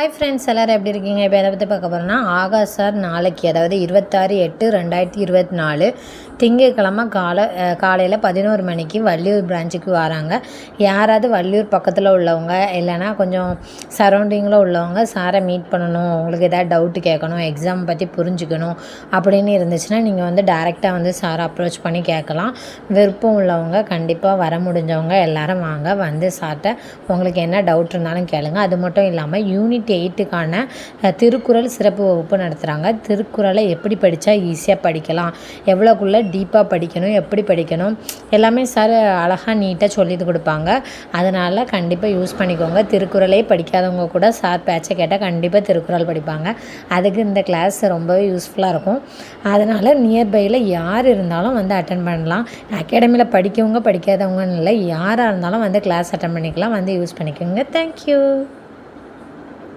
Hi friends, எல்லோரும் எப்படி இருக்கீங்க? இப்போ எதை பற்றி பார்க்க போகிறோன்னா, ஆகாஷ் சார் நாளைக்கு, அதாவது 26/8/2024 திங்கட்கிழமை காலையில் 11 மணிக்கு வள்ளியூர் பிரான்ச்சுக்கு வராங்க. யாராவது வள்ளியூர் பக்கத்தில் உள்ளவங்க இல்லைனா கொஞ்சம் சரௌண்டிங்கில் உள்ளவங்க சாரை மீட் பண்ணணும், உங்களுக்கு எதாவது டவுட்டு கேட்கணும், எக்ஸாம் பற்றி புரிஞ்சுக்கணும் அப்படின்னு இருந்துச்சுன்னா நீங்கள் வந்து டேரெக்டாக சாரை அப்ரோச் பண்ணி கேட்கலாம். விருப்பம் உள்ளவங்க கண்டிப்பாக வர முடிஞ்சவங்க எல்லோரும் வாங்க, வந்து சார்கிட்ட உங்களுக்கு என்ன டவுட் இருந்தாலும் கேளுங்க. அது மட்டும் இல்லாமல் யூனிட் 8க்கான திருக்குறள் சிறப்பு வகுப்பு நடத்துகிறாங்க. திருக்குறளை எப்படி படித்தா ஈஸியாக படிக்கலாம், எவ்வளோக்குள்ளே டீப்பாக படிக்கணும், எப்படி படிக்கணும் எல்லாமே சார் அழகாக நீட்டாக சொல்லிட்டு கொடுப்பாங்க. அதனால் கண்டிப்பாக யூஸ் பண்ணிக்கோங்க. திருக்குறளே படிக்காதவங்க கூட சார் பேச்சை கேட்டால் கண்டிப்பாக திருக்குறள் படிப்பாங்க. அதுக்கு இந்த கிளாஸ் ரொம்பவே யூஸ்ஃபுல்லாக இருக்கும். அதனால் நியர்பையில் யார் இருந்தாலும் வந்து அட்டன் பண்ணலாம். அகாடமியில் படிக்கவங்க படிக்காதவங்கன்னு இல்லை, யாராக இருந்தாலும் வந்து கிளாஸ் அட்டன் பண்ணிக்கலாம், வந்து யூஸ் பண்ணிக்கோங்க. தேங்க்யூ.